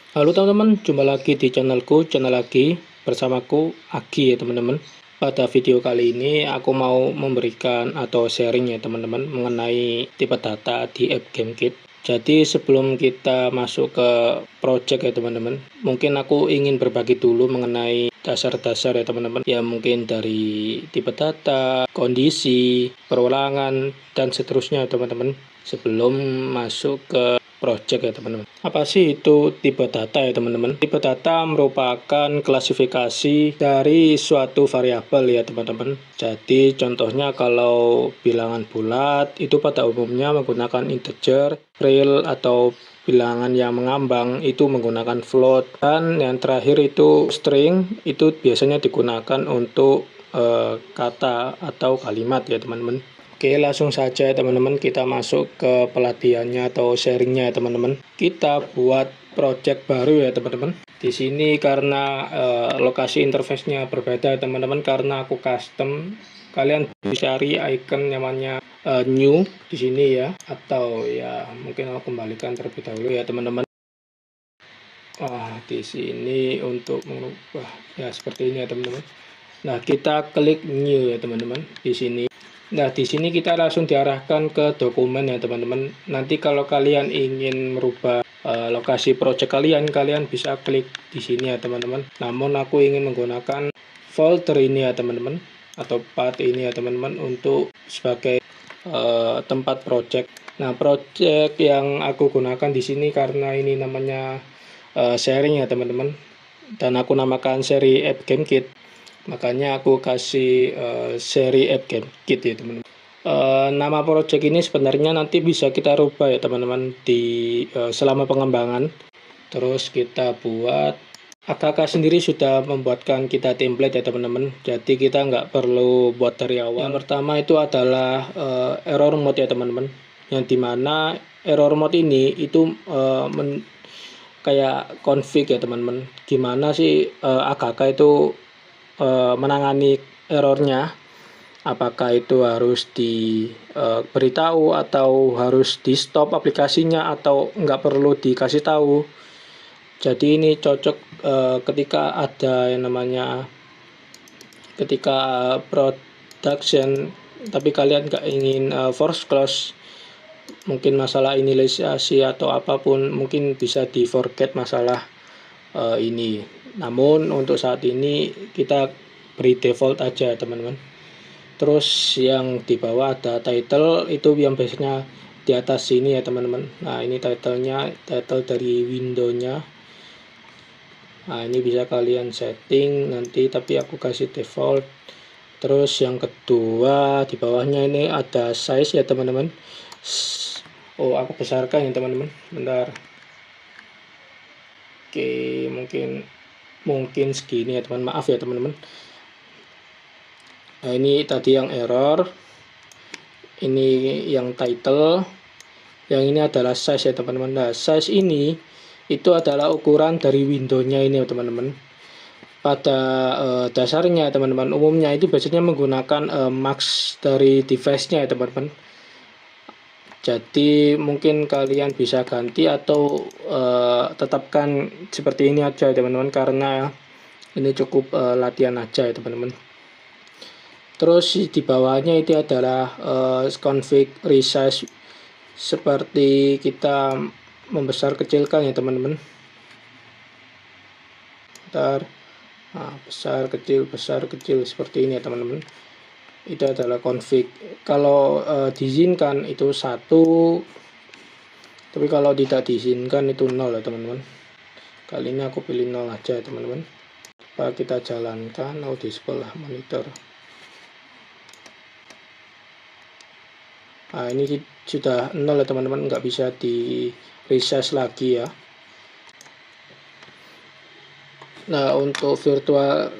Halo teman-teman, jumpa lagi di channel lagi bersamaku Agi ya teman-teman. Pada video kali ini aku mau memberikan atau sharing ya teman-teman mengenai tipe data di app GameKit. Jadi sebelum kita masuk ke project ya teman-teman, mungkin aku ingin berbagi dulu mengenai dasar-dasar ya teman-teman. Ya mungkin dari tipe data, kondisi, perulangan, dan seterusnya ya teman-teman. Sebelum masuk ke project ya teman-teman. Apa sih itu tipe data ya teman-teman? Tipe data merupakan klasifikasi dari suatu variabel ya teman-teman. Jadi contohnya kalau bilangan bulat itu pada umumnya menggunakan integer, real atau bilangan yang mengambang itu menggunakan float, dan yang terakhir itu string, itu biasanya digunakan untuk kata atau kalimat ya teman-teman. Oke, langsung saja teman-teman kita masuk ke pelatihannya atau sharingnya ya teman-teman. Kita buat project baru ya teman-teman. Di sini karena lokasi interface-nya berbeda teman-teman, karena aku custom. Kalian bisa cari icon namanya new di sini ya, atau ya mungkin aku kembalikan terlebih dahulu ya teman-teman. Di sini untuk mengubah ya seperti ini ya teman-teman. Nah, kita klik new ya teman-teman di sini. Nah, di sini kita langsung diarahkan ke dokumen ya teman-teman. Nanti kalau kalian ingin merubah lokasi project kalian bisa klik di sini ya teman-teman. Namun aku ingin menggunakan folder ini ya teman-teman, atau path ini ya teman-teman untuk sebagai tempat project. Nah, project yang aku gunakan di sini karena ini namanya sharing ya teman-teman, dan aku namakan seri app GameKit. Makanya aku kasih seri app GameKit ya teman-teman. Nama project ini sebenarnya nanti bisa kita rubah ya teman-teman di selama pengembangan. Terus kita buat AKK sendiri sudah membuatkan kita template ya teman-teman. Jadi kita nggak perlu buat dari awal. Yang pertama itu adalah error mode ya teman-teman. Yang dimana error mode ini itu kayak config ya teman-teman. Gimana sih AKK itu menangani errornya, apakah itu harus diberitahu atau harus di stop aplikasinya atau nggak perlu dikasih tahu. Jadi ini cocok ketika ada yang namanya ketika production tapi kalian nggak ingin force close, mungkin masalah inisialisasi atau apapun, mungkin bisa di forget masalah ini. Namun untuk saat ini kita beri default aja teman-teman. Terus yang di bawah ada title, itu yang biasanya di atas sini ya teman-teman. Nah, ini title dari windownya. Nah, ini bisa kalian setting nanti, tapi aku kasih default. Terus yang kedua di bawahnya ini ada size ya teman-teman. Aku besarkan ya teman-teman. Bentar. Oke, mungkin segini ya teman, maaf ya teman-teman. Nah, ini tadi yang error, ini yang title, yang ini adalah size ya teman-teman. Nah, size ini itu adalah ukuran dari windownya ini ya teman-teman. Pada dasarnya teman-teman, umumnya itu biasanya menggunakan max dari device-nya ya teman-teman. Jadi mungkin kalian bisa ganti atau tetapkan seperti ini aja ya teman-teman, karena ini cukup latihan aja ya teman-teman. Terus di bawahnya itu adalah config resize, seperti kita membesar kecilkan ya teman-teman. Bentar. Nah, besar kecil seperti ini ya teman-teman. Itu adalah config. Kalau diizinkan itu 1, tapi kalau tidak diizinkan itu 0 ya teman-teman. Kali ini aku pilih 0 aja ya teman-teman. Kita jalankan display monitor. Nah, ini sudah 0 ya teman-teman, nggak bisa di resize lagi ya. Nah, untuk virtual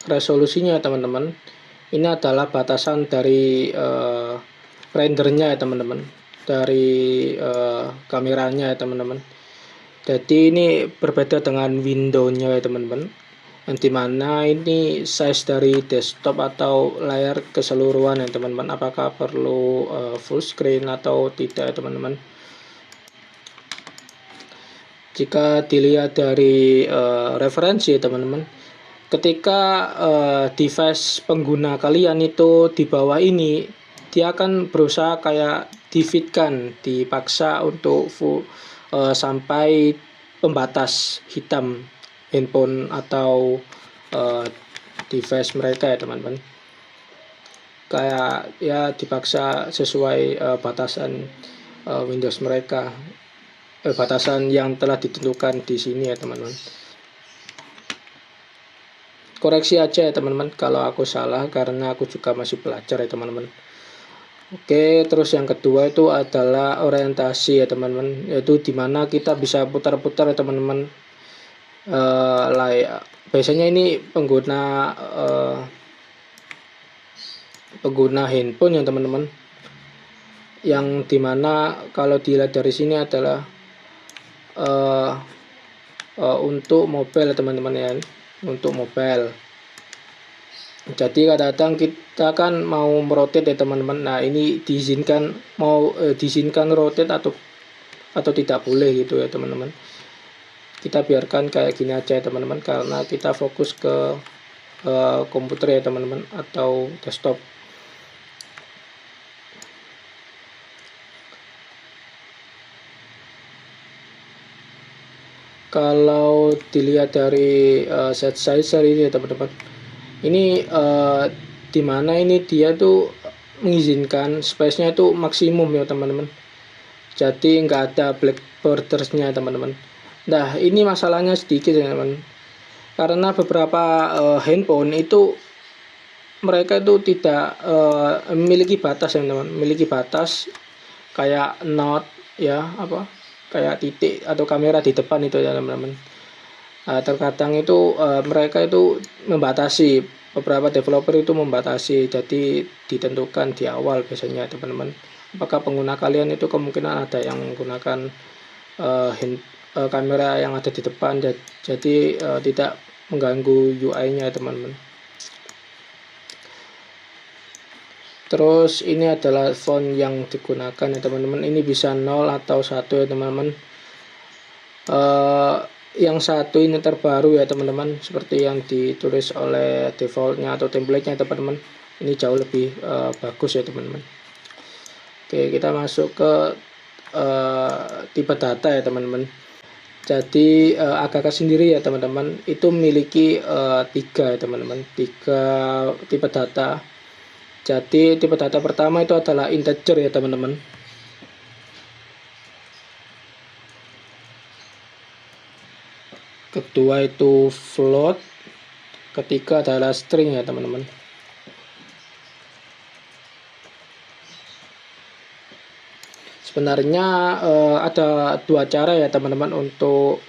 resolusinya teman-teman, ini adalah batasan dari rendernya ya teman-teman, dari kameranya ya teman-teman. Jadi ini berbeda dengan windownya ya teman-teman, yang dimana ini size dari desktop atau layar keseluruhan ya teman-teman, apakah perlu full screen atau tidak ya teman-teman. Jika dilihat dari referensi ya teman-teman, ketika device pengguna kalian itu di bawah ini, dia akan berusaha kayak dipaksa untuk sampai pembatas hitam handphone atau device mereka ya teman-teman. Kayak ya dipaksa sesuai batasan Windows mereka, batasan yang telah ditentukan di sini ya teman-teman. Koreksi aja ya teman-teman kalau aku salah, karena aku juga masih belajar ya teman-teman. Oke, terus yang kedua itu adalah orientasi ya teman-teman, yaitu dimana kita bisa putar-putar ya teman-teman. Biasanya ini pengguna handphone ya teman-teman, yang dimana kalau dilihat dari sini adalah untuk mobile teman-teman ya, untuk mobile. Jadi kadang-kadang kita kan mau merotate ya teman-teman. Nah ini diizinkan rotate atau tidak boleh gitu ya teman-teman. Kita biarkan kayak gini aja ya teman-teman, karena kita fokus ke komputer ya teman-teman, atau desktop. Kalau dilihat dari set size ini ya teman-teman, ini dimana ini dia tuh mengizinkan space-nya itu maksimum ya teman-teman, jadi nggak ada black bordersnya teman-teman. Nah ini masalahnya sedikit ya teman-teman, karena beberapa handphone itu mereka itu tidak memiliki batas ya teman-teman, memiliki batas kayak note ya, kayak titik atau kamera di depan itu ya teman-teman. Terkadang itu mereka itu membatasi, beberapa developer itu membatasi, jadi ditentukan di awal biasanya teman-teman, apakah pengguna kalian itu kemungkinan ada yang menggunakan kamera yang ada di depan, jadi tidak mengganggu UI-nya teman-teman. Terus ini adalah font yang digunakan ya teman-teman, ini bisa 0 atau 1 ya teman-teman. Yang satu ini terbaru ya teman-teman, seperti yang ditulis oleh defaultnya atau template-nya teman-teman. Ini jauh lebih bagus ya teman-teman. Oke, kita masuk ke tipe data ya teman-teman. Jadi AKK sendiri ya teman-teman itu memiliki 3 ya teman-teman, 3 tipe data. Jadi tipe data pertama itu adalah integer ya teman-teman. Kedua itu float. Ketiga adalah string ya teman-teman. Sebenarnya ada 2 cara ya teman-teman untuk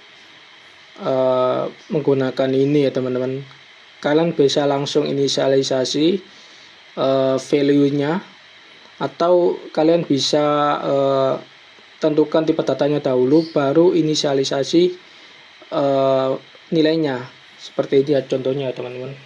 menggunakan ini ya teman-teman. Kalian bisa langsung inisialisasi value-nya, atau kalian bisa tentukan tipe datanya dahulu baru inisialisasi nilainya, seperti ini ya contohnya ya teman-teman.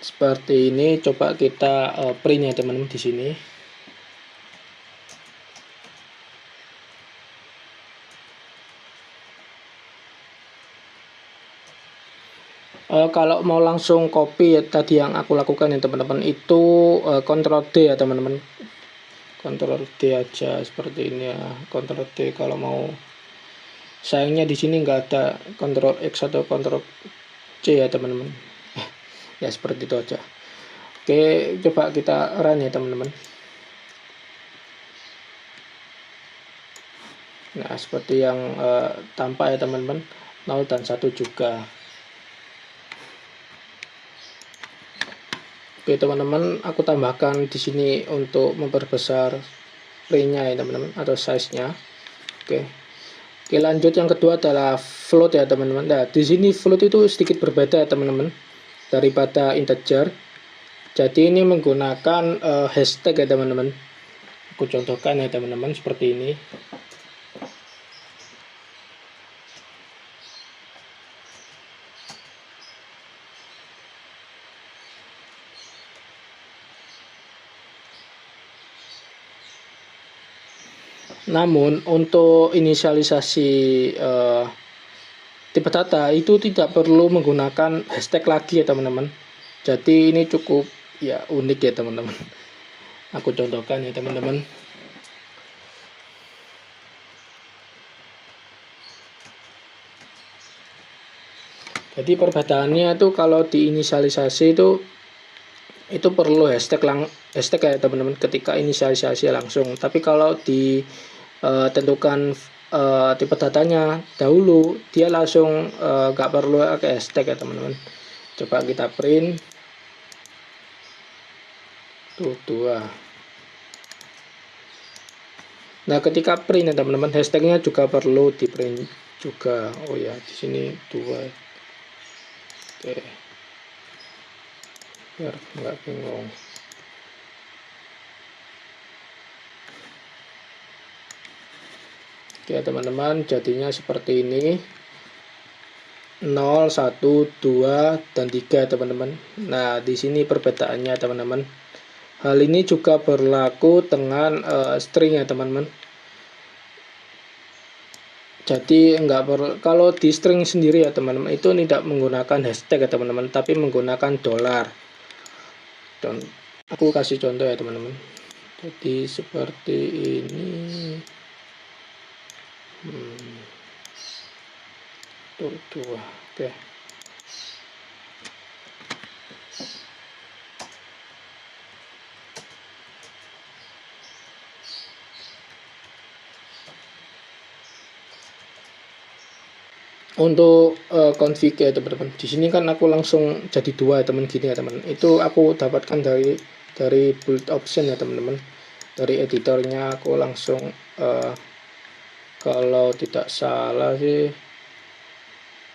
Seperti ini, coba kita print ya teman-teman di sini. Kalau mau langsung copy ya, tadi yang aku lakukan ya teman-teman, itu Ctrl D ya teman-teman. Ctrl D aja seperti ini ya, Ctrl D kalau mau. Sayangnya di sini nggak ada Ctrl X atau Ctrl C ya teman-teman. Ya seperti itu aja. Oke, coba kita run ya teman-teman. Nah seperti yang tampak ya teman-teman, 0 dan 1 juga. Oke teman-teman, aku tambahkan di sini untuk memperbesar print-nya ya teman-teman, atau size-nya. Oke, lanjut yang kedua adalah float ya teman-teman. Nah di sini float itu sedikit berbeda ya teman-teman daripada integer. Jadi ini menggunakan hashtag ya teman-teman. Aku contohkan ya teman-teman seperti ini. Namun untuk inisialisasi tipe data itu tidak perlu menggunakan hashtag lagi ya teman-teman. Jadi ini cukup ya unik ya teman-teman. Aku contohkan ya teman-teman. Jadi perbedaannya tuh kalau diinisialisasi itu perlu hashtag ya teman-teman ketika inisialisasi langsung. Tapi kalau ditentukan tipe datanya dahulu, dia langsung nggak perlu pakai hashtag ya teman-teman. Coba kita print tuh 2. Nah ketika print ya teman-teman, hashtagnya juga perlu di print juga. Oh ya, di sini 2. Oke, biar nggak bingung. Oke teman-teman, jadinya seperti ini 0, 1, 2, dan 3 teman-teman. Nah di sini perbedaannya teman-teman. Hal ini juga berlaku dengan string ya teman-teman. Jadi nggak perlu, kalau di string sendiri ya teman-teman itu tidak menggunakan hashtag ya teman-teman, tapi menggunakan $. Dan aku kasih contoh ya teman-teman. Jadi seperti ini. Tuh 2. Oke. Untuk config ya teman-teman. Di sini kan aku langsung jadi 2 ya teman gini ya teman. Itu aku dapatkan dari build option ya teman-teman. Dari editornya aku langsung kalau tidak salah sih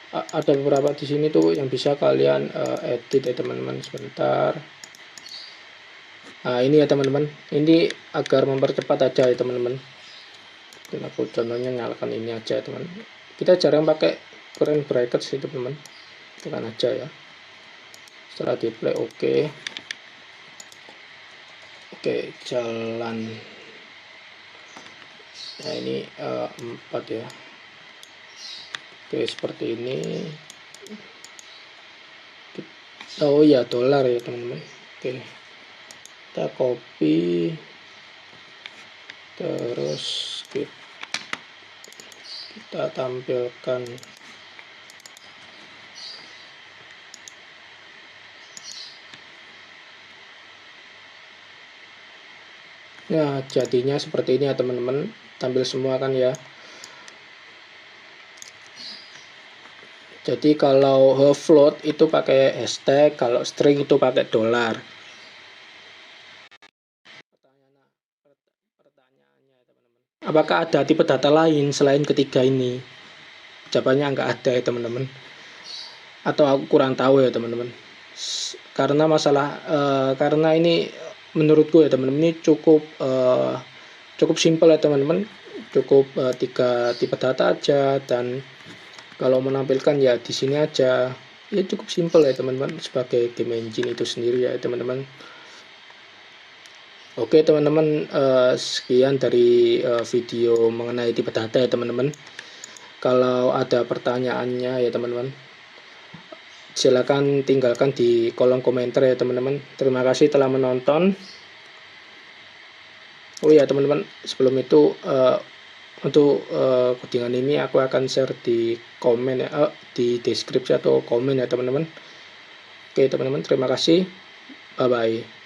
ada beberapa di sini tuh yang bisa kalian edit ya teman-teman. Sebentar. Nah ini ya teman-teman. Ini agar mempercepat aja ya teman-teman. Dan aku contohnya nyalakan ini aja ya teman. Kita jarang pakai current bracket sih teman-teman, tekan aja ya. Setelah di play oke, jalan. Nah ini 4 ya. Oke seperti ini. Oh ya $, ya teman-teman. Oke, kita copy terus kita tampilkan. Nah jadinya seperti ini ya teman-teman, tampil semua kan ya. Jadi kalau float itu pakai hashtag, kalau string itu pakai $. Pertanyaannya teman-teman, apakah ada tipe data lain selain ketiga ini? Jawabannya nggak ada ya teman-teman. Atau aku kurang tahu ya teman-teman. Karena karena ini menurutku ya teman-teman, ini cukup simpel ya teman-teman. Cukup 3 tipe data aja, dan kalau menampilkan ya di sini aja. Ya cukup simpel ya teman-teman sebagai game engine itu sendiri ya teman-teman. Oke teman-teman, sekian dari video mengenai tipe data ya teman-teman. Kalau ada pertanyaannya ya teman-teman, silakan tinggalkan di kolom komentar ya teman-teman. Terima kasih telah menonton. Oh ya teman-teman, sebelum itu untuk codingan ini aku akan share di komen ya, di deskripsi atau komen ya teman-teman. Oke teman-teman, terima kasih. Bye bye.